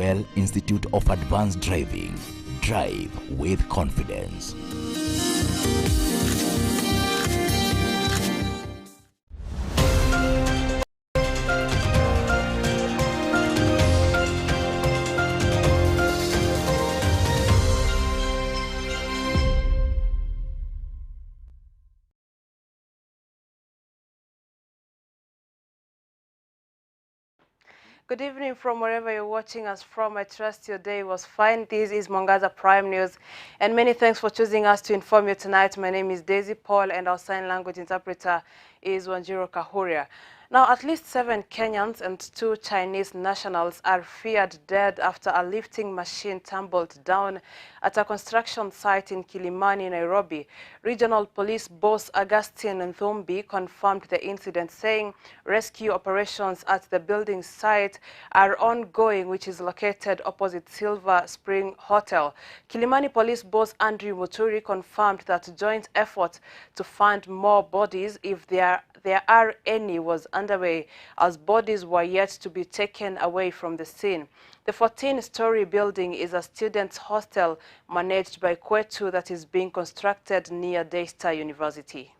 PETROL Institute of Advanced Driving. Drive with confidence. Good evening from wherever you're watching us from. I trust your day was fine. This is Mwangaza Prime News, and many thanks for choosing us to inform you tonight. My name is Daisy Paul, and our sign language interpreter is Wanjiro Kahuria. Now, at least 7 Kenyans and 2 Chinese nationals are feared dead after a lifting machine tumbled down at a construction site in Kilimani, Nairobi. Regional Police Boss Augustine Nthumbi confirmed the incident, saying rescue operations at the building site are ongoing, which is located opposite Silver Spring Hotel. Kilimani Police Boss Andrew Muturi confirmed that joint effort to find more bodies, if there are any, was underway, as bodies were yet to be taken away from the scene. The 14-story building is a students' hostel managed by Kwetu that is being constructed near Daystar University.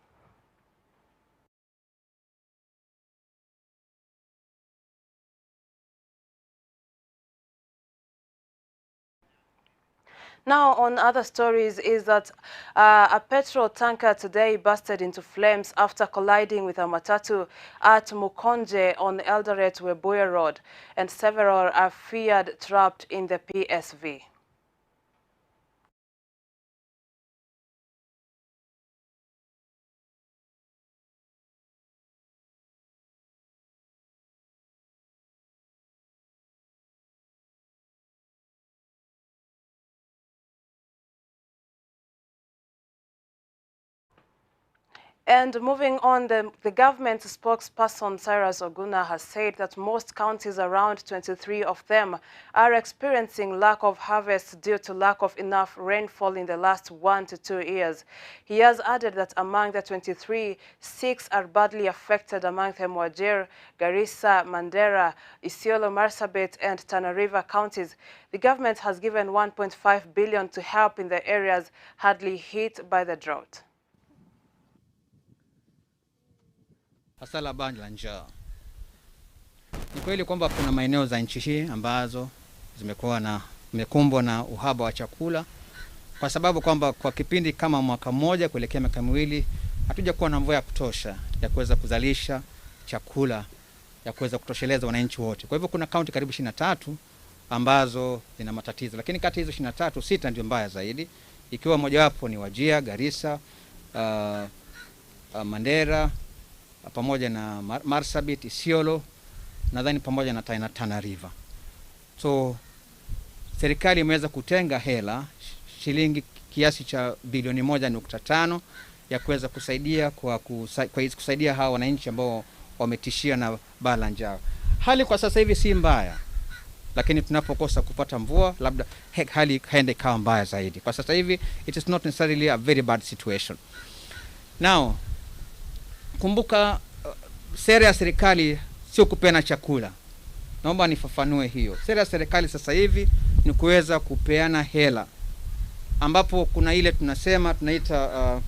Now, on other stories is that a petrol tanker today busted into flames after colliding with a matatu at Mukonje on Eldoret-Webuye Road, and several are feared trapped in the PSV. And moving on, the government spokesperson Cyrus Oguna has said that most counties, around 23 of them, are experiencing lack of harvest due to lack of enough rainfall in the last 1 to 2 years. He has added that among the 23, 6 are badly affected, among them Wajir, Garissa, Mandera, Isiolo, Marsabit, and Tana River counties. The government has given 1.5 billion to help in the areas hardly hit by the drought. Hasala banja la njaa. Ni kweli kwamba kuna maeneo za nchi hii ambazo zimekumbwa na uhaba wa chakula, kwa sababu kwamba kwa kipindi kama mwaka mmoja kuelekea miaka miwili hatuja kuwa na mvua ya kutosha ya kuweza kuzalisha chakula ya kuweza kutosheleza wananchi wote. Kwa hivyo kuna kaunti karibu 23 ambazo zina matatizo, lakini kati hizo 23, 6 ndio mbaya zaidi, ikiwa mojawapo ni Wajir, Garissa, Mandera, pamoja na Marsabit, Isiolo, nadhani pamoja na Tana River. So serikali imeweza kutenga hela shilingi kiasi cha bilioni 1.5 ya kuweza kusaidia kusaidia hawa wananchi ambao wametishia na baa la njaa. Hali kwa sasa hivi si mbaya, lakini tunapokosa kupata mvua labda hali haende kawa mbaya zaidi. Kwa sasa hivi it is not necessarily a very bad situation. Now, kumbuka sera ya serikali sio kupeana chakula. Naomba nifafanue hiyo. Sera ya serikali sasa hivi ni kuweza kupeana hela, ambapo kuna ile tunaita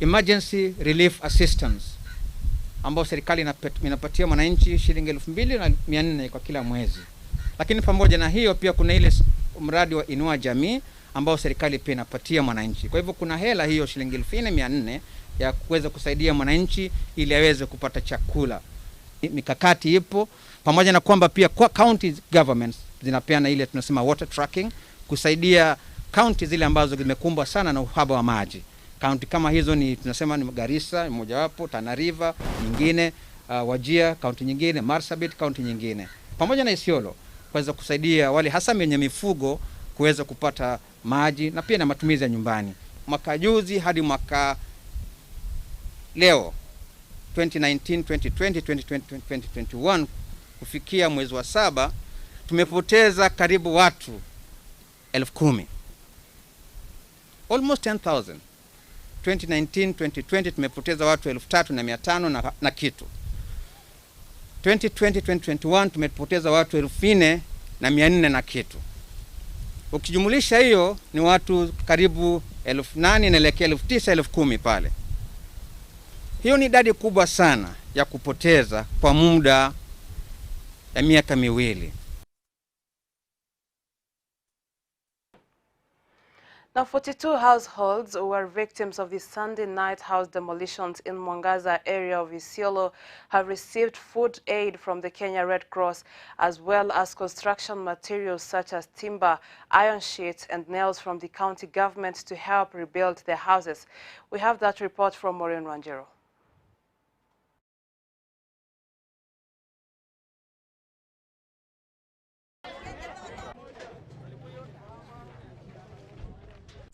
emergency relief assistance, ambao serikali inapatia mwananchi shilingi 2,400 kwa kila mwezi. Lakini pamoja na hiyo pia kuna ile mradi wa Inua Jamii ambao serikali pia inapatia mwananchi. Kwa hivyo kuna hela hiyo shilingi 2,400 ya kuweza kusaidia mwananchi ili aweze kupata chakula. Mikakati ipo, pamoja na kwamba pia kwa county governments zinapeana ile tunasema water tracking, kusaidia county zile ambazo zimekumbwa sana na uhaba wa maji. County kama hizo ni tunasema ni Garissa mojawapo, Tana River nyingine, Wajir county nyingine, Marsabit county nyingine, pamoja na Isiolo, kuweza kusaidia wale hasa wenye mifugo kuweza kupata maji na pia na matumizi ya nyumbani. Mwaka juzi hadi mwaka leo 2019, 2020, 2021 kufikia mwezi wa 7 tumepoteza karibu watu 10,000. Almost 10,000. 2019, 2020 tumepoteza watu 3,500 na kitu. 2020-2021 tumepoteza watu 4,400 na kitu. Ukijumulisha hiyo ni watu karibu 8,000 inaelekea 9,000 10,000 pale. Hiyo ni idadi kubwa sana ya kupoteza kwa muda ya miaka miwili. Now, 42 households were victims of the Sunday night house demolitions in Mwangaza area of Isiolo have received food aid from the Kenya Red Cross, as well as construction materials such as timber, iron sheets, and nails from the county government to help rebuild their houses. We have that report from Maureen Wanjero.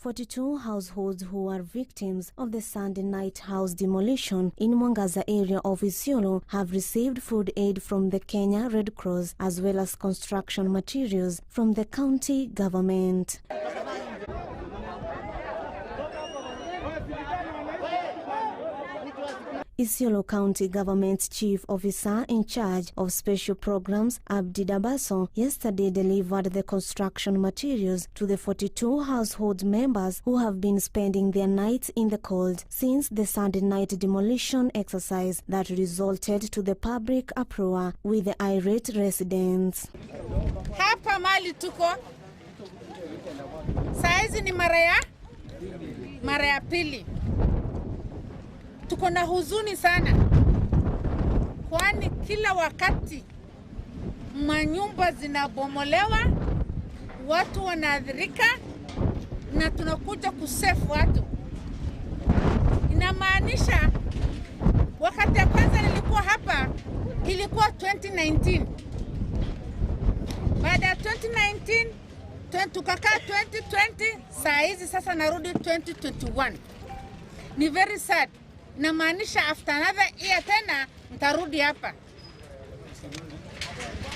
"42 households who are victims of the Sunday night house demolition in Mwangaza area of Isiolo have received food aid from the Kenya Red Cross as well as construction materials from the county government. Isiolo County Government Chief Officer in charge of Special Programs, Abdi Dabaso, yesterday delivered the construction materials to the 42 household members who have been spending their nights in the cold since the Sunday night demolition exercise that resulted to the public uproar with the irate residents. Hapa mali tuko saizi ni mara ya pili. Tuko na huzuni sana, kwani kila wakati manyumba zinabomolewa, watu wanaathirika na tunakuja kusefu watu. Inamaanisha wakati ya kwanza nilikuwa hapa ilikuwa 2019. Baada ya 2019 tukakaa 2020, saa hizi sasa narudi 2021. Ni very sad. Inamaanisha after another year tena nitarudi hapa.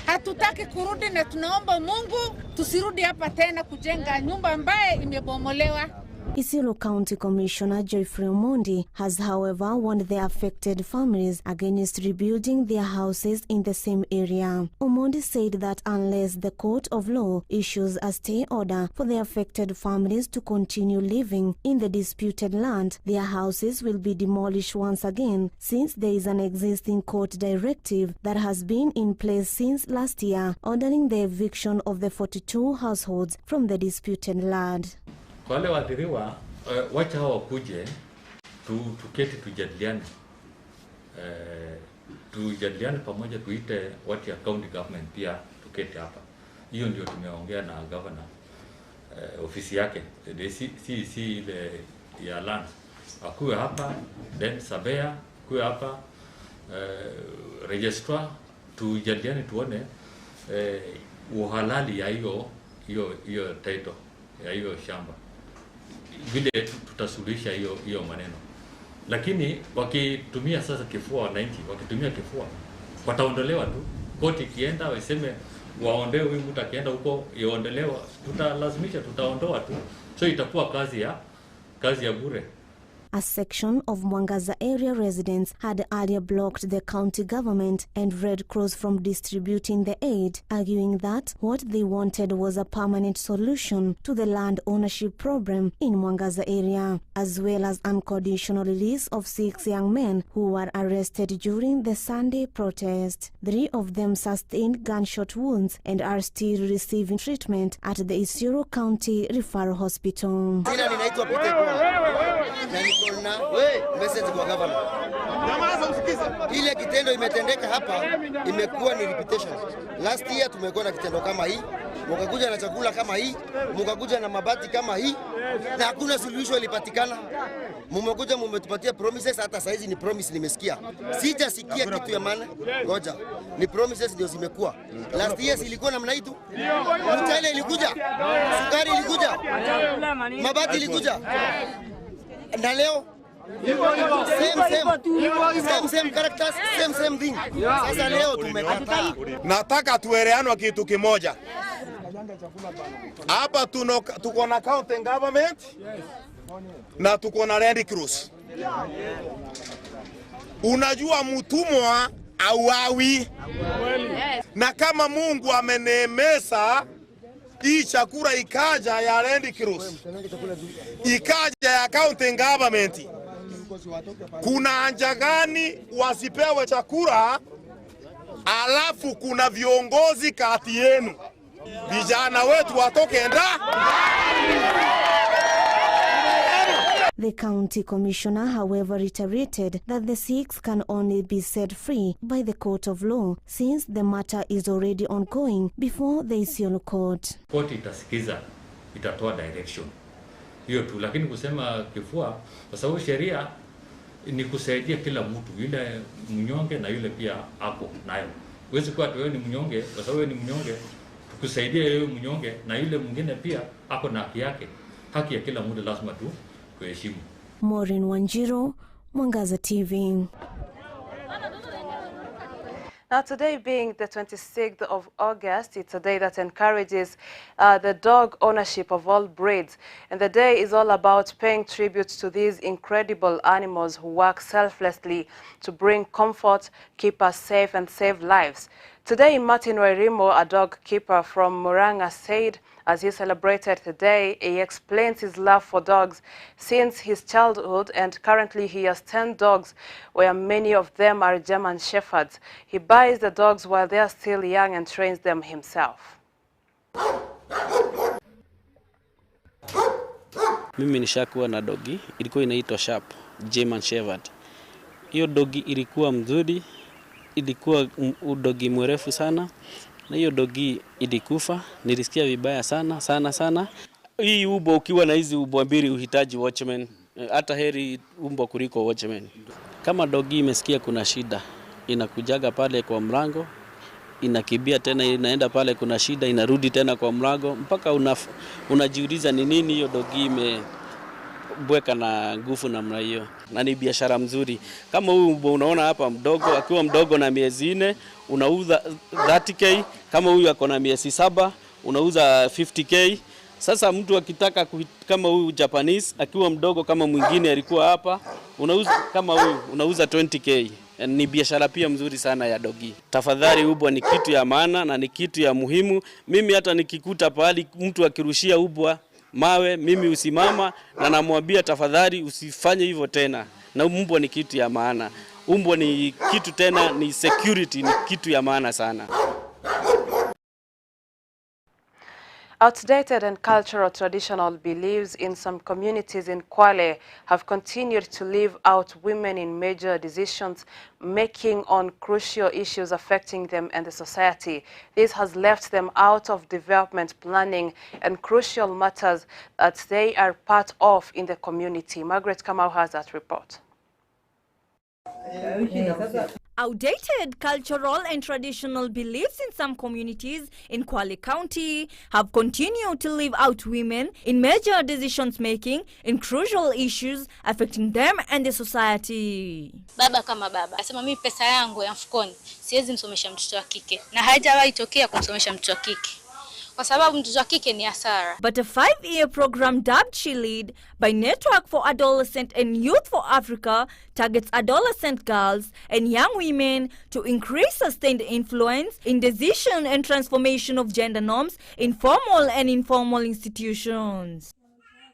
Hatutaki kurudi na tunaomba Mungu tusirudi hapa tena kujenga nyumba ambaye imebomolewa. Isiolo County Commissioner Geoffrey Omondi has, however, warned the affected families against rebuilding their houses in the same area. Omondi said that unless the court of law issues a stay order for the affected families to continue living in the disputed land, their houses will be demolished once again, since there is an existing court directive that has been in place since last year, ordering the eviction of the 42 households from the disputed land. Kwa wale waathiriwa, wacha hao wakuje, tuketi tujadiliane. Tujadiliane pamoja, tuite watu ya county government pia tuketi hapa. Hiyo ndio tumeongea na governor, ofisi yake. Si ile ya land. Akuwe hapa, then surveyor, akuwe hapa, registrar, tujadiliane tuone uhalali ya hiyo title, ya hiyo shamba. Vile tutasuluhisha hiyo maneno. Lakini wakitumia sasa kifua, wananchi wakitumia kifua, wataondolewa tu. Koti kienda waseme waondoe huyu mtu, akienda huko yaondolewa, tutalazimisha tutaondoa tu. So itakuwa kazi ya bure. A section of Mwangaza area residents had earlier blocked the county government and Red Cross from distributing the aid, arguing that what they wanted was a permanent solution to the land ownership problem in Mwangaza area, as well as unconditional release of 6 young men who were arrested during the Sunday protest. 3 of them sustained gunshot wounds and are still receiving treatment at the Isiolo County Referral Hospital. Message kwa governor. Ile kitendo imetendeka hapa imekuwa ni repetition. Last year tumekuwa na kitendo kama hii, mkakuja na chakula kama hii, mkakuja na mabati kama hii, na hakuna solution ilipatikana. Mmekuja mmetupatia promises, hata saizi ni promise nimesikia. Sijasikia kitu ya maana. Ngoja. Ni promises ndio zimekuwa. Last year ilikuwa namna hii tu. Mtele ilikuja. Sukari ilikuja. Mabati ilikuja. Na leo same characters, same thing. Sasa leo tumekataa. Nataka tuelewane kitu kimoja. Hapa tuko na county government na tuko na Red Cross. Unajua mtumwa auawi. Na kama Mungu ameneemesha hii chakula ikaja ya Red Cross, ikaja ya county government, kuna haja gani wasipewe chakula alafu kuna viongozi kati yenu vijana wetu watoke nda? The county commissioner, however, reiterated that the Sikhs can only be set free by the court of law, since the matter is already ongoing before the Isiolo court. Court itasikiza, itatoa direction hiyo tu, lakini kusema kifua, kwa sababu sheria ni kusaidia kila mtu, yule mnyonge na yule pia hapo nayo. Huwezi kuwa wewe ni mnyonge, kwa sababu wewe ni mnyonge, tukusaidie yeye mnyonge na yule mwingine pia hapo na haki yake. Haki ya kila mtu lazima tu kuheshimu. Maureen Wanjiro, Mwangaza TV. Now, today being the 26th of August, it's a day that encourages the dog ownership of all breeds. And the day is all about paying tribute to these incredible animals who work selflessly to bring comfort, keep us safe, and save lives. Today, Martin Wairimo, a dog keeper from Murang'a, said as he celebrated the day, he explains his love for dogs since his childhood, and currently he has 10 dogs, where many of them are German Shepherds. He buys the dogs while they are still young and trains them himself. Mimi nishakuwa na dogi, ilikuwa inaitwa Sharp, German Shepherd. Hiyo dogi ilikuwa mzuri, ilikuwa dogi mrefu sana. Na hiyo dogi ilikufa, nilisikia vibaya sana. Hii umbwa ukiwa na hizi umbwa mbili uhitaji watchman, hata heri umbwa kuliko watchman. Kama dogi imesikia kuna shida, inakujaga pale kwa mlango, inakibia tena, inaenda pale kuna shida, inarudi tena kwa mlango, mpaka unajiuliza ni nini hiyo dogi imebweka na nguvu namna hiyo. Na ni biashara mzuri. Kama huyu unaona hapa mdogo, akiwa mdogo na miezi 4 unauza 30k, kama huyu ako na miezi 7 unauza 50k. Sasa mtu akitaka kama huyu Japanese akiwa mdogo kama mwingine alikuwa hapa, unauza kama huyu unauza 20k. Ni biashara pia mzuri sana ya dogi. Tafadhali ubwa ni kitu ya maana na ni kitu ya muhimu. Mimi hata nikikuta pahali mtu akirushia ubwa mawe, mimi usimama na namwambia tafadhali usifanye hivyo tena. Na mbwa ni kitu ya maana. Mbwa ni kitu tena, ni security, ni kitu ya maana sana. Outdated and cultural traditional beliefs in some communities in Kwale have continued to leave out women in major decisions making on crucial issues affecting them and the society. This has left them out of development planning and crucial matters that they are part of in the community. Margaret Kamau has that report. Outdated cultural and traditional beliefs in some communities in Kwale County have continued to leave out women in major decisions making in crucial issues affecting them and the society. Baba kama baba asema mimi pesa yangu ya mfukoni siwezi msomesha mtoto wa kike, na haijawahi tokea kumsomesha mtoto wa kike kwa sababu mtoto wa kike ni hasara. But a 5-year program dubbed She Lead by Network for Adolescent and Youth for Africa targets adolescent girls and young women to increase sustained influence in decision and transformation of gender norms in formal and informal institutions.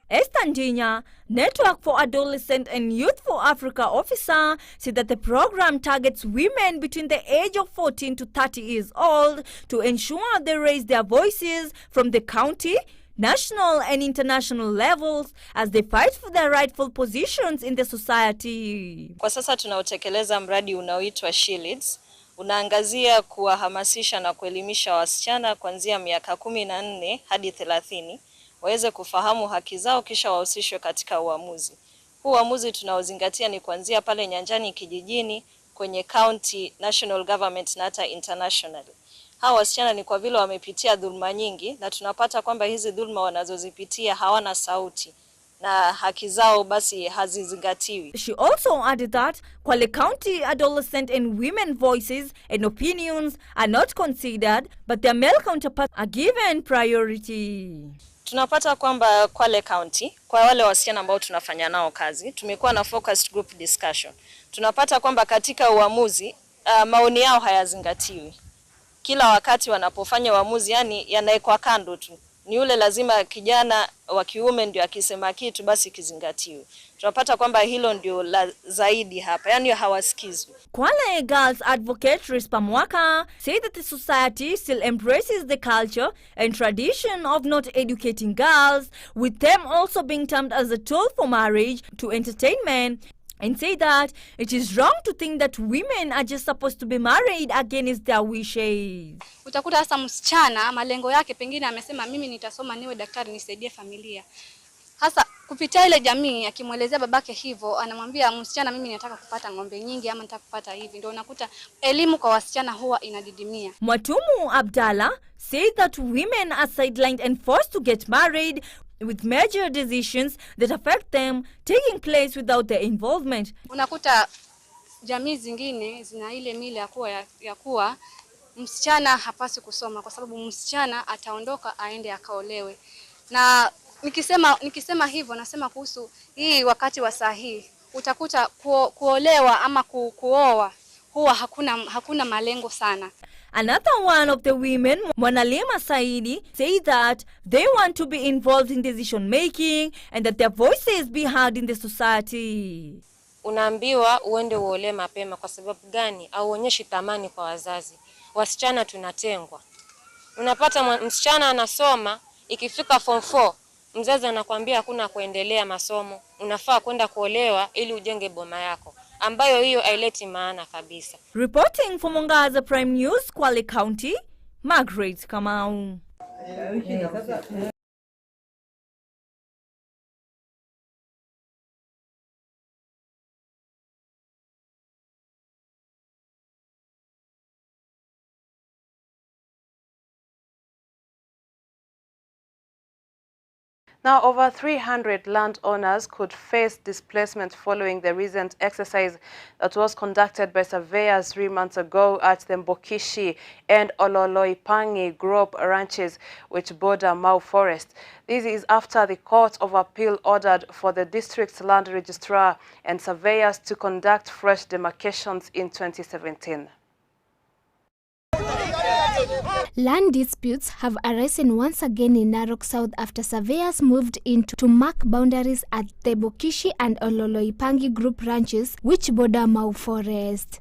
Esther Ndinya, Network for Adolescent and Youth for Africa officer, said that the program targets women between the age of 14 to 30 years old to ensure they raise their voices from the county, national and international levels as they fight for their rightful positions in the society. Kwa sasa tunautekeleza mradi unaoitwa She Leads. Unaangazia kuwahamasisha na kuelimisha wasichana kuanzia miaka 14 hadi 30 waweze kufahamu haki zao kisha wahusishwe katika uamuzi. Huu uamuzi tunaozingatia ni kuanzia pale nyanjani, kijijini, kwenye county, national government na hata international. Hawa wasichana ni kwa vile wamepitia dhulma nyingi na tunapata kwamba hizi dhulma wanazozipitia hawana sauti na haki zao basi hazizingatiwi. She also added that Kwale County adolescent and women voices and opinions are not considered, but their male counterparts are given priority. Tunapata kwamba Kwale County, kwa wale wasichana ambao tunafanya nao kazi, tumekuwa na focused group discussion. Tunapata kwamba katika uamuzi maoni yao hayazingatiwi. Kila wakati wanapofanya uamuzi, yani yanaekwa kando tu. Ni yule lazima kijana wa kiume ndio akisema kitu basi kizingatiwe. Tunapata kwamba hilo ndio la zaidi hapa, yani hawasikizwi. Kwale Girls Advocate Rispa Mwaka say that the society still embraces the culture and tradition of not educating girls, with them also being termed as a tool for marriage to entertain men, and say that it is wrong to think that women are just supposed to be married against their wishes. Utakuta hasa msichana malengo yake pengine amesema mimi nitasoma niwe daktari nisaidie familia. Hasa kupitia ile jamii akimwelezea babake hivyo, anamwambia msichana mimi nataka kupata ng'ombe nyingi ama nataka kupata hivi. Ndio unakuta elimu kwa wasichana huwa inadidimia. Mwatumu Abdalla said that women are sidelined and forced to get married, with major decisions that affect them taking place without their involvement. Unakuta jamii zingine zina ile mila ya kuwa msichana hapaswi kusoma kwa sababu msichana ataondoka aende akaolewe. Na nikisema hivyo nasema kuhusu hii wakati wa sahihi, utakuta kuolewa ama kuoa huwa hakuna malengo sana. Another one of the women, Mwanalima Saidi, say that they want to be involved in decision making and that their voices be heard in the society. Unaambiwa uende uolewe mapema kwa sababu gani? Auonyeshi thamani kwa wazazi. Wasichana tunatengwa. Unapata msichana anasoma, ikifika form 4, mzazi anakuambia hakuna kuendelea masomo. Unafaa kwenda kuolewa ili ujenge boma yako, ambayo hiyo haileti maana kabisa. Reporting from Mwangaza Prime News, Kwale County, Margaret Kamau. Now, over 300 landowners could face displacement following the recent exercise that was conducted by surveyors 3 months ago at the Mbokishi and Ololoipangi group ranches, which border Mau Forest. This is after the Court of Appeal ordered for the district's land registrar and surveyors to conduct fresh demarcations in 2017. Land disputes have arisen once again in Narok South after surveyors moved in to mark boundaries at the Bokishi and Ololoipangi group ranches, which border Mau Forest.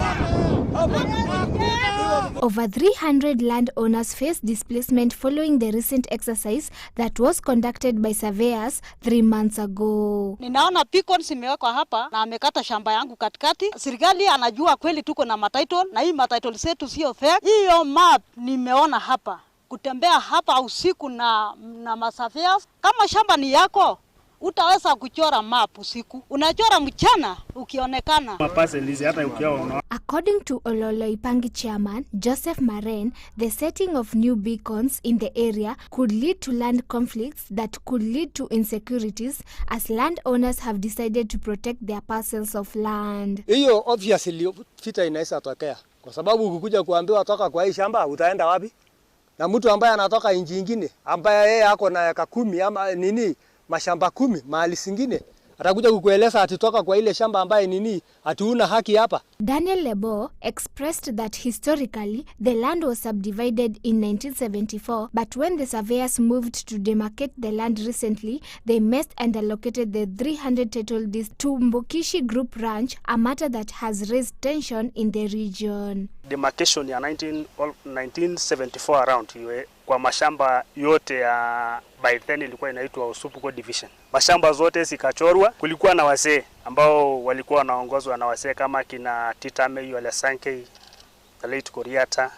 Over 300 landowners faced displacement following the recent exercise that was conducted by surveyors 3 months ago. Ninaona beacons imewekwa hapa na amekata shamba yangu katikati. Serikali anajua kweli tuko na matitle na hii matitle zetu sio fake. Hiyo map nimeona hapa. Kutembea hapa usiku na masurveyors, kama shamba ni yako utaweza kuchora map usiku, unachora mchana ukionekana. According to Ololoipangi chairman Joseph Maren, the setting of new beacons in the area could lead to land conflicts that could lead to insecurities as landowners have decided to protect their parcels of land. Hiyo obviously vita inaweza tokea kwa sababu ukikuja kuambiwa toka kwa hii shamba utaenda wapi? Na mtu ambaye anatoka nchi nyingine ambaye yeye ako na eka 10 ama nini mashamba 10 mahali singine atakuja kukueleza atitoka kwa ile shamba ambaye nini hatuuna haki hapa. Daniel Lebo expressed that historically the land was subdivided in 1974, but when the surveyors moved to demarcate the land recently, they messed and allocated the 300 title deeds to Mbokishi Group Ranch, a matter that has raised tension in the region. Demarcation ya 1974 around kwa mashamba yote ya by then ilikuwa inaitwa Usupuko Division. Mashamba zote zikachorwa, kulikuwa na wasee ambao walikuwa wanaongozwa na wasee kama kina Titame Yole Sanke, Late Koriata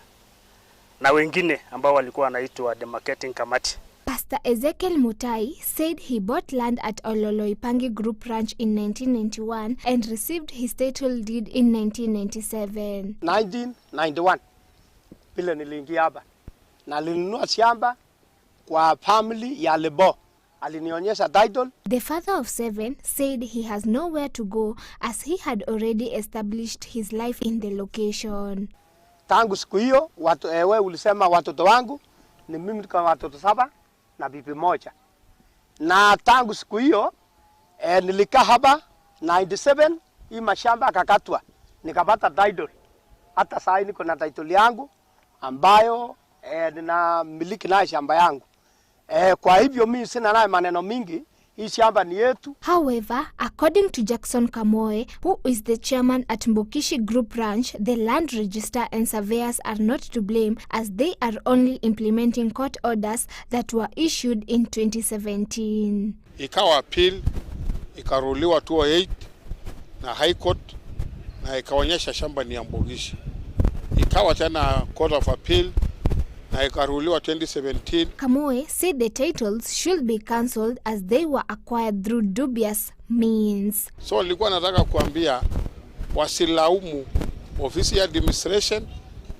na wengine ambao walikuwa wanaitwa demarcating committee. Pastor Ezekiel Mutai said he bought land at Ololoipangi Group Ranch in 1991 and received his title deed in 1997. 1991 bila niliingia hapa na nilinunua shamba kwa family ya Lebo. Alinionyesha title. The father of 7 said he has nowhere to go as he had already established his life in the location. Tangu siku hiyo wewe ulisema watoto wangu ni mimi kama watoto 7 na bibi moja. Na tangu siku hiyo nilikaa hapa 97 hii mashamba akakatwa. Nikapata title Hata saa hii niko na title yangu ambayo ninamiliki nayo shamba yangu. Kwa hivyo mimi sina naye maneno mingi. Hii shamba ni yetu. However, according to Jackson Kamoe, who is the chairman at Mbokishi Group Ranch, the land register and surveyors are not to blame as they are only implementing court orders that were issued in 2017. Ikawa appeal, ikaruliwa 208 na High Court na ikaonyesha shamba ni ya Mbokishi. Ikawa tena Court of Appeal na ikaruliwa 2017. Kamoe said the titles should be cancelled as they were acquired through dubious means. So nilikuwa nataka kuambia wasilaumu ofisi ya administration,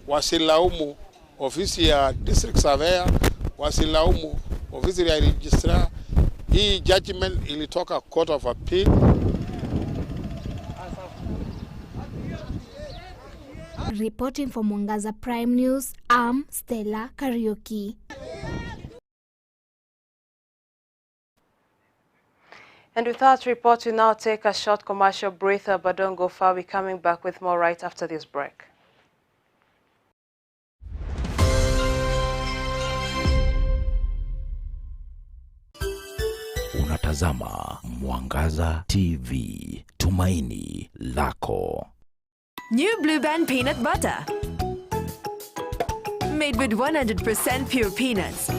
wasilaumu ofisi ya district surveyor, wasilaumu ofisi ya registrar. Hii judgment ilitoka Court of Appeal. Reporting for Mwangaza Prime News, I'm Stella Karaoke. And with that report, we now take a short commercial breather, but don't go far. We're coming back with more right after this break. Unatazama Mwangaza TV, tumaini lako. New Blue Band peanut butter. Made with 100% pure peanuts.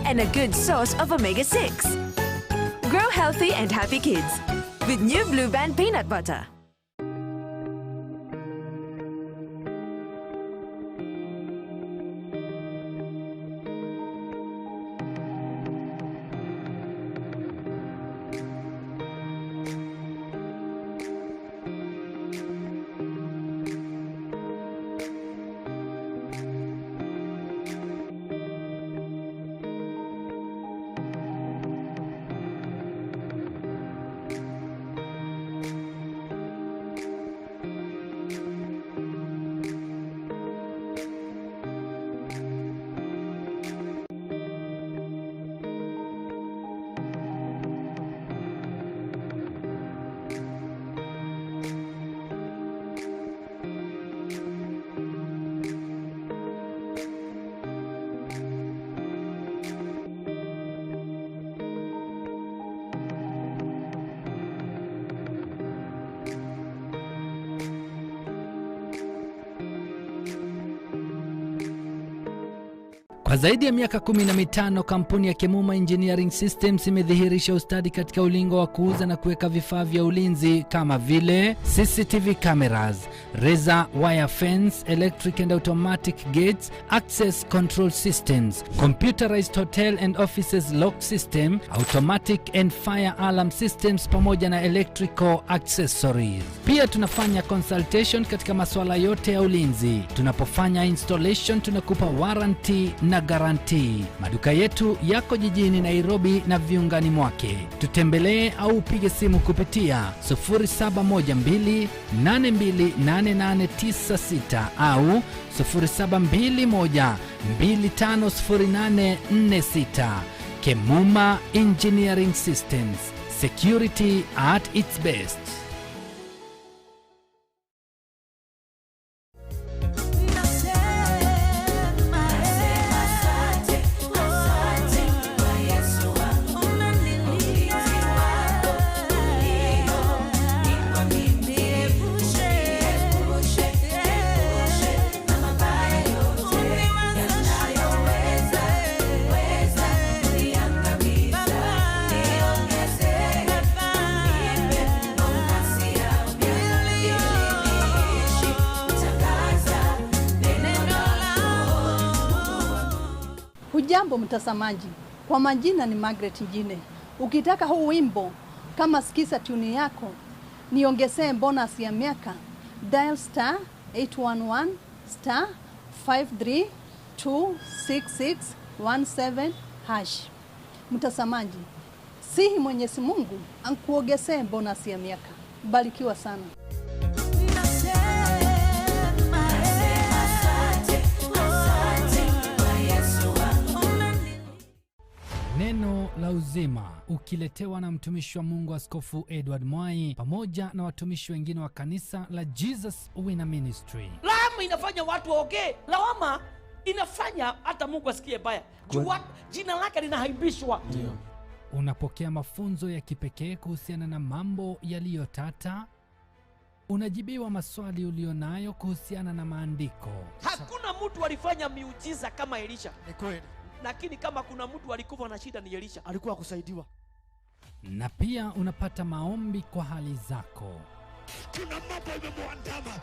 And a good source of omega-6. Grow healthy and happy kids with New Blue Band peanut butter. Kwa zaidi ya miaka 15 kampuni ya Kemuma Engineering Systems imedhihirisha ustadi katika ulingo wa kuuza na kuweka vifaa vya ulinzi kama vile CCTV cameras, razor wire fence, electric and automatic gates, access control systems, computerized hotel and offices lock system, automatic and fire alarm systems pamoja na electrical accessories. Pia tunafanya consultation katika masuala yote ya ulinzi. Tunapofanya installation tunakupa warranty na guarantee. Maduka yetu yako jijini Nairobi na viungani mwake. Tutembelee au upige simu kupitia 0712828896 au 0721250846. Kemuma Engineering Systems. Security at its best. Hujambo mtazamaji, kwa majina ni Margaret Njine. Ukitaka huu wimbo kama sikiza tuni yako, niongezee bonus ya miaka, dial *811 *5326617 #. Mtazamaji, sihi Mwenyezi Mungu ankuongezee bonus ya miaka. Barikiwa sana. Neno la uzima, ukiletewa na mtumishi wa Mungu Askofu Edward Mwai pamoja na watumishi wengine wa kanisa la Jesus Winner Ministry. Lawama inafanya watu waongee. Lawama inafanya hata Mungu asikie baya. Jina lake linahaibishwa. Unapokea mafunzo ya kipekee kuhusiana na mambo yaliyotata. Unajibiwa maswali ulionayo kuhusiana na maandiko. Hakuna mtu alifanya miujiza kama Elisha. Ni kweli. Lakini kama kuna mtu alikufa na shida ni Elisha. Alikuwa kusaidiwa. Na pia unapata maombi kwa hali zako. Kuna mambo imemwandama,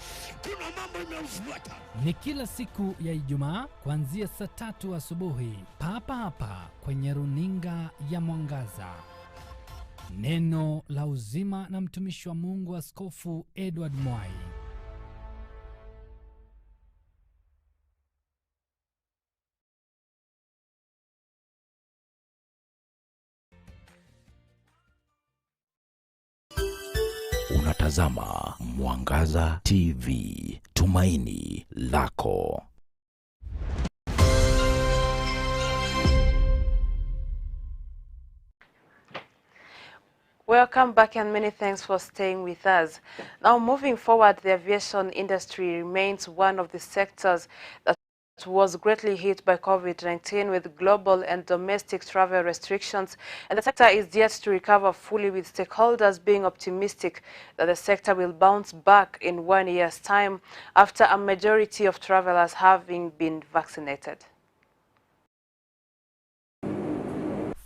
kuna mambo imemfuata. Ni kila siku ya Ijumaa kuanzia saa 3 asubuhi, papa hapa kwenye runinga ya Mwangaza. Neno la uzima na mtumishi wa Mungu Askofu Edward Mwai. Unatazama Mwangaza TV, tumaini lako. Welcome back and many thanks for staying with us. Now moving forward, the aviation industry remains one of the sectors that was greatly hit by COVID-19 with global and domestic travel restrictions, and the sector is yet to recover fully, with stakeholders being optimistic that the sector will bounce back in 1 year's time after a majority of travelers having been vaccinated.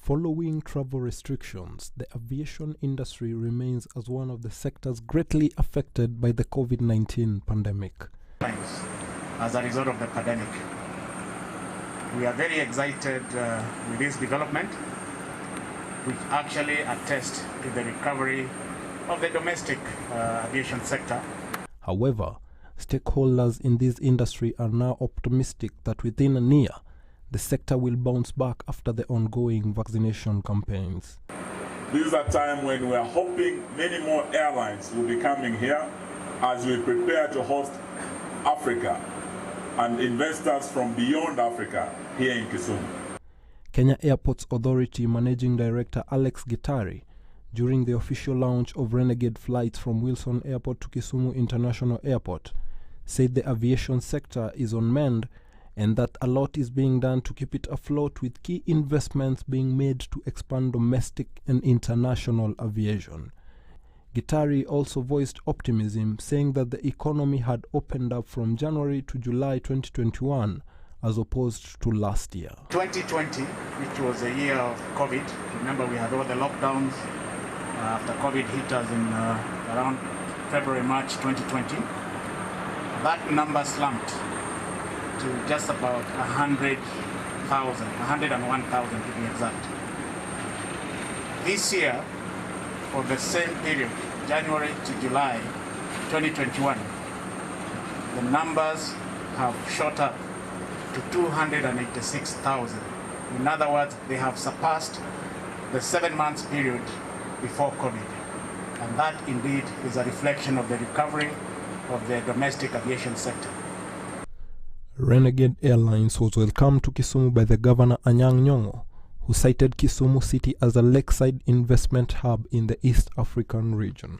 Following travel restrictions, the aviation industry remains as one of the sectors greatly affected by the COVID-19 pandemic. As a result of the pandemic, we are very excited with this development, which actually attests to the recovery of the domestic aviation sector. However, stakeholders in this industry are now optimistic that within a year, the sector will bounce back after the ongoing vaccination campaigns. This is a time when we are hoping many more airlines will be coming here as we prepare to host Africa and investors from beyond Africa here in Kisumu. Kenya Airports Authority Managing Director Alex Gitari, during the official launch of Renegade flights from Wilson Airport to Kisumu International Airport, said the aviation sector is on mend and that a lot is being done to keep it afloat, with key investments being made to expand domestic and international aviation. Gitari also voiced optimism, saying that the economy had opened up from January to July 2021 as opposed to last year. 2020, which was a year of COVID, remember we had all the lockdowns after COVID hit us in around February, March 2020. That number slumped to just about 101,000 to be exact. This year, for the same period, January to July 2021, the numbers have shot up to 286,000. In other words, they have surpassed the 7 months period before COVID. And that indeed is a reflection of the recovery of the domestic aviation sector. Renegade Airlines was welcomed to Kisumu by the Governor Anyang' Nyong'o, who cited Kisumu City as a lakeside investment hub in the East African region.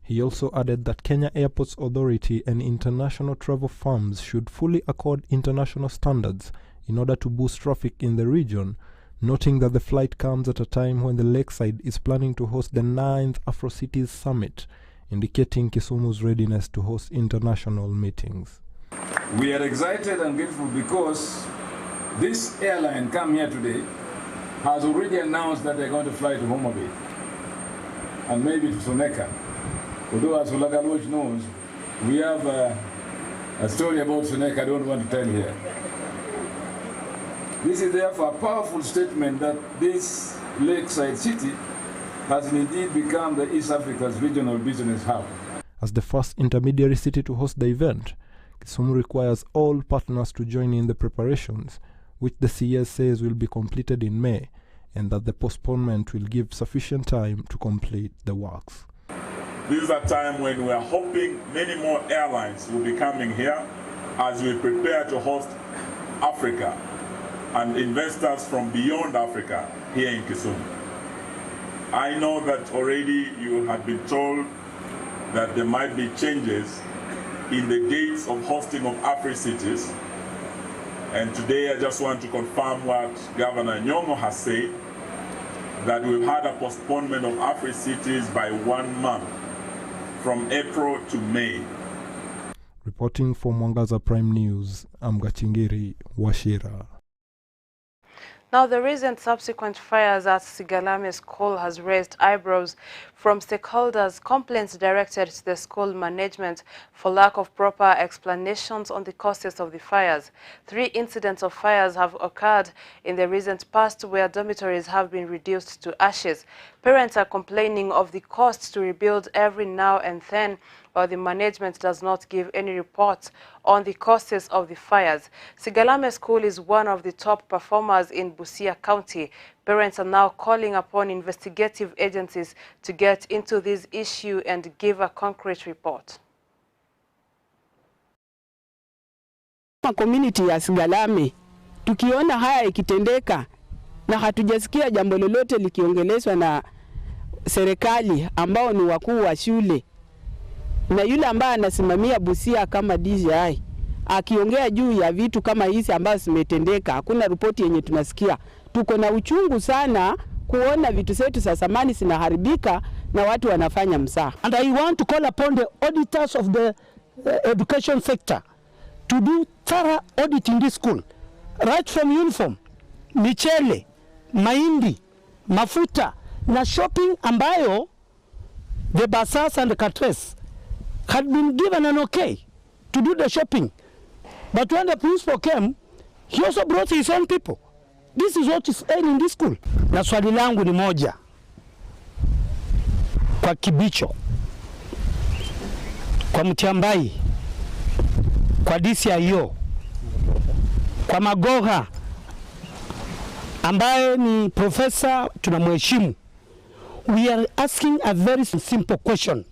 He also added that Kenya Airports Authority and international travel firms should fully accord international standards in order to boost traffic in the region, noting that the flight comes at a time when the lakeside is planning to host the 9th Afro-Cities Summit, indicating Kisumu's readiness to host international meetings. We are excited and grateful because this airline come here today has already announced that they're going to fly to Homa Bay and maybe to Soneka. Although as Ulagaloch knows, we have a story about Soneka I don't want to tell here. This is therefore a powerful statement that this lakeside city has indeed become the East Africa's regional business hub. As the first intermediary city to host the event, Kisumu requires all partners to join in the preparations, which the CS says will be completed in May, and that the postponement will give sufficient time to complete the works. This is a time when we are hoping many more airlines will be coming here as we prepare to host Africa and investors from beyond Africa here in Kisumu. I know that already you have been told that there might be changes in the dates of hosting of Afri-Cities. And today I just want to confirm what Governor Nyong'o has said, that we've had a postponement of Afri-Cities by 1 month, from April to May. Reporting for Mwangaza Prime News, I'm Gachingiri Washira. Now, the recent subsequent fires at SIGALAME school has raised eyebrows from stakeholders, complaints directed to the school management for lack of proper explanations on the causes of the fires. 3 incidents of fires have occurred in the recent past where dormitories have been reduced to ashes. Parents are complaining of the cost to rebuild every now and then, while the management does not give any reports on the causes of the fires. SIGALAME School is one of the top performers in Busia County. Parents are now calling upon investigative agencies to get into this issue and give a concrete report. Community ya SIGALAME, tukiona haya ikitendeka na hatujasikia jambo lolote likiongelezwa na serikali ambao ni wakuu wa shule, na yule ambaye anasimamia Busia kama DCI akiongea juu ya vitu kama hizi ambazo zimetendeka, hakuna ripoti yenye tunasikia. Tuko na uchungu sana kuona vitu zetu za zamani zinaharibika na watu wanafanya msaa. And I want to call upon the auditors of the education sector to do thorough audit in this school, right from uniform, michele, mahindi, mafuta na shopping ambayo the basas and the catres had been given an okay to do the shopping. But when the principal came, he also brought his own people. This is what is ailing in this school. Na swali langu ni moja. Kwa Kibicho, kwa Mtiambai, kwa DCIO, kwa Magoha ambaye ni profesa tunamheshimu, we are asking a very simple question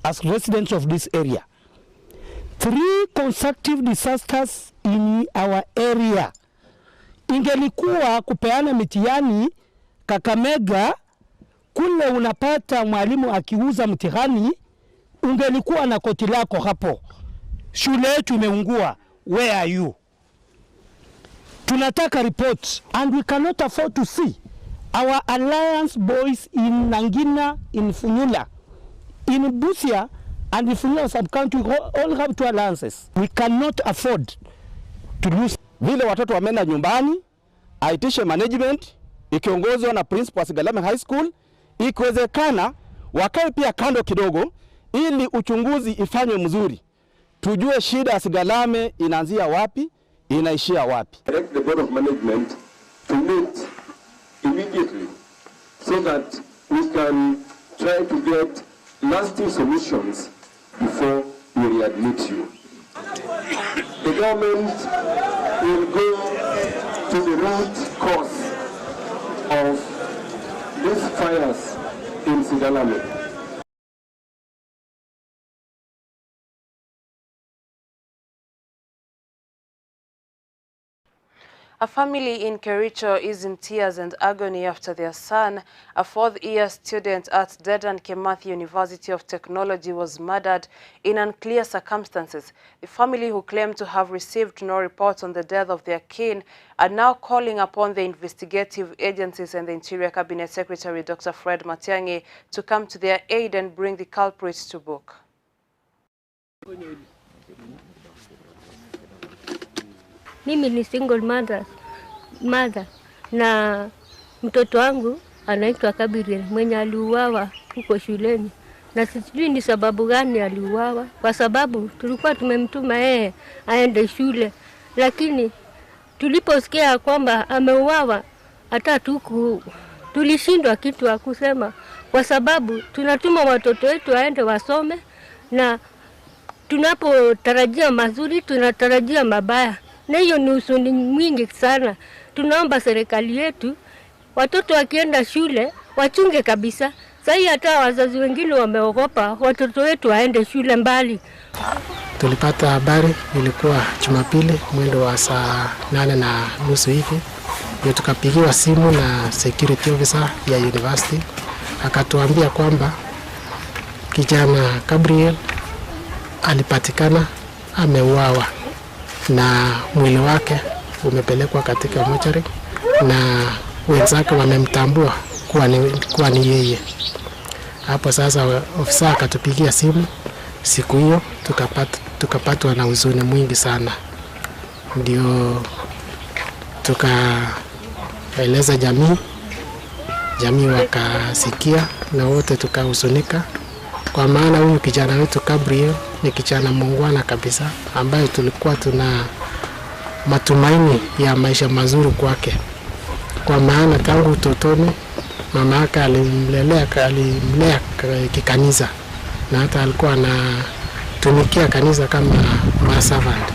as residents of this area. 3 consecutive disasters in our area. Ingelikuwa kupeana mitihani Kakamega, kule unapata mwalimu akiuza mtihani, ungelikuwa na koti lako hapo. Shule yetu imeungua. Where are you? Tunataka reports, and we cannot afford to see our alliance boys in Nangina, in Funyula, in Busia, and in Funyula sub-county all have 2 alliances. We cannot afford to lose. Vile watoto wameenda nyumbani, aitishe management ikiongozwa na principal wa SIGALAME High School, ikiwezekana wakae pia kando kidogo ili uchunguzi ifanywe mzuri. Tujue shida ya SIGALAME inaanzia wapi, inaishia wapi. Direct the board of management to meet immediately so that we can try to get lasting solutions before we readmit you. The government will go to the root cause of these fires in SIGALAME. A family in Kericho is in tears and agony after their son, a 4th-year student at Dedan Kimathi University of Technology, was murdered in unclear circumstances. The family, who claim to have received no reports on the death of their kin, are now calling upon the investigative agencies and the Interior Cabinet Secretary, Dr. Fred Matiang'i, to come to their aid and bring the culprits to book. Mimi ni single mother na mtoto wangu anaitwa Kabiri mwenye aliuawa huko shuleni, na sijui ni sababu gani aliuawa, kwa sababu tulikuwa tumemtuma yeye aende shule, lakini tuliposikia kwamba ameuawa hata tulishindwa kitu wa kusema, kwa sababu tunatuma watoto wetu waende wasome, na tunapotarajia mazuri tunatarajia mabaya, na hiyo ni huzuni mwingi sana. Tunaomba serikali yetu watoto wakienda shule wachunge kabisa. Sasa hata wazazi wengine wameogopa watoto wetu waende shule mbali. Tulipata habari ilikuwa Jumapili mwendo wa saa 8:30 hivi ndio tukapigiwa simu na security officer ya university, akatuambia kwamba kijana Gabriel alipatikana ameuawa na mwili wake umepelekwa katika mochari na wenzake wamemtambua kuwa ni yeye. Hapo sasa ofisa akatupigia simu siku hiyo, tukapatwa na huzuni mwingi sana. Ndio tukaeleza jamii wakasikia na wote tukahuzunika, kwa maana huyu kijana wetu Gabriel ni kijana muungwana kabisa, ambaye tulikuwa tuna matumaini ya maisha mazuri kwake, kwa maana tangu utotoni mama yake alimlea kikanisa na hata alikuwa anatumikia kanisa kama servant.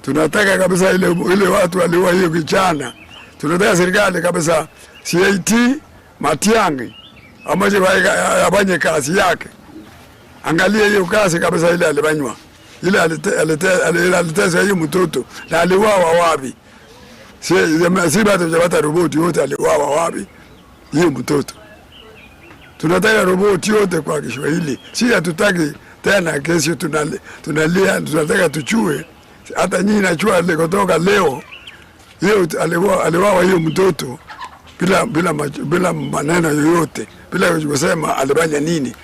Tunataka kabisa ile watu waliwa hiyo kijana. Tunataka serikali kabisa CIT Matiang'i amaje abanye kazi yake. Angalia hiyo kazi kabisa ile alifanywa. Ile alitesa hiyo mtoto na aliwawa wapi? Si bado hajapata roboti yote aliwawa wapi? Hiyo mtoto. Tunataka roboti yote kwa Kiswahili. Si hatutaki tena kesho tunalia, tunataka tuchue. Hata nyinyi nachua kutoka leo hiyo aliwawa hiyo mtoto bila maneno yoyote, bila kusema alifanya nini.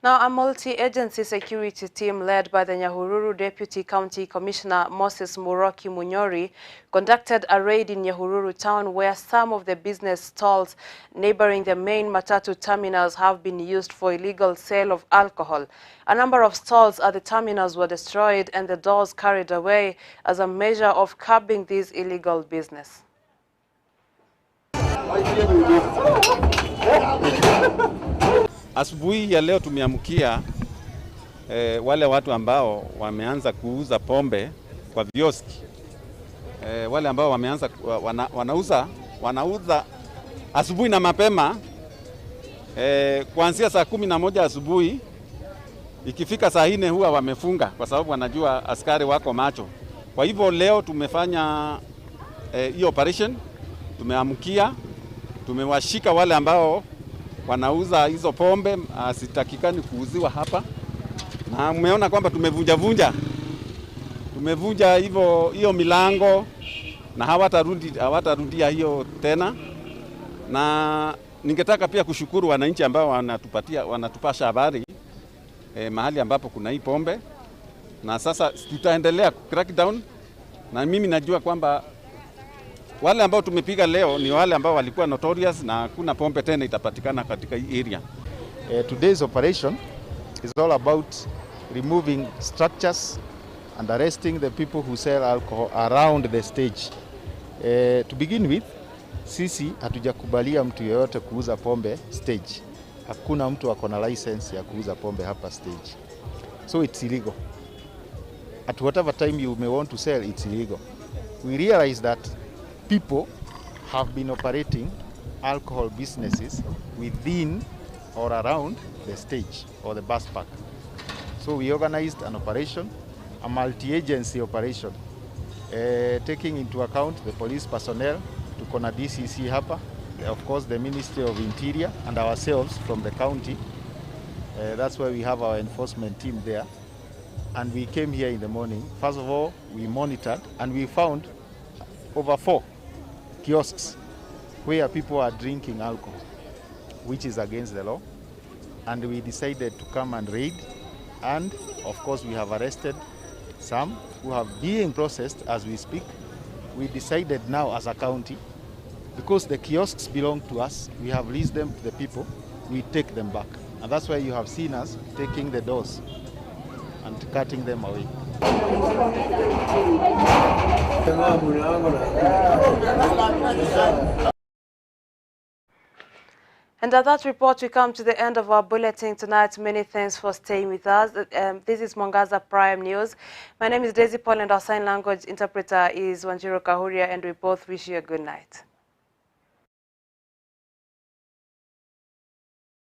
Now, a multi-agency security team led by the Nyahururu Deputy County Commissioner Moses Muroki Munyori conducted a raid in Nyahururu town where some of the business stalls neighboring the main Matatu terminals have been used for illegal sale of alcohol. A number of stalls at the terminals were destroyed and the doors carried away as a measure of curbing this illegal business. Asubuhi ya leo tumeamkia wale watu ambao wameanza kuuza pombe kwa vioski. Wale ambao wameanza wanauza asubuhi na mapema, kuanzia saa 11 asubuhi, ikifika saa 4 huwa wamefunga kwa sababu wanajua askari wako macho. Kwa hivyo leo tumefanya hiyo operation, tumeamkia, tumewashika wale ambao wanauza hizo pombe sitakikani kuuziwa hapa, na umeona kwamba tumevunja hiyo milango na hawatarudia hiyo tena. Na ningetaka pia kushukuru wananchi ambao wanatupasha habari mahali ambapo kuna hii pombe, na sasa tutaendelea crack down, na mimi najua kwamba wale ambao tumepiga leo ni wale ambao walikuwa notorious na hakuna pombe tena itapatikana katika hii area. Today's operation is all about removing structures and arresting the people who sell alcohol around the stage. To begin with, sisi hatujakubalia mtu yeyote kuuza pombe stage. Hakuna mtu ako na license ya kuuza pombe hapa stage. So it's illegal. At whatever time you may want to sell, it's illegal. We realize that people have been operating alcohol businesses within or around the stage or the bus park. So we organized an operation, a multi-agency operation, taking into account the police personnel, tuko na DCC hapa, of course the Ministry of Interior and ourselves from the county. That's why we have our enforcement team there. And we came here in the morning. First of all, we monitored and we found over 4 kiosks where people are drinking alcohol, which is against the law. And we decided to come and raid. And of course, we have arrested some who have been processed as we speak. We decided now as a county, because the kiosks belong to us, we have leased them to the people, we take them back. And that's why you have seen us taking the doors and cutting them away. And at that report, we come to the end of our bulletin tonight. Many thanks for staying with us. This is Mwangaza Prime News. My name is Daisy Paul and our sign language interpreter is Wanjiro Kahuria, and we both wish you a good night.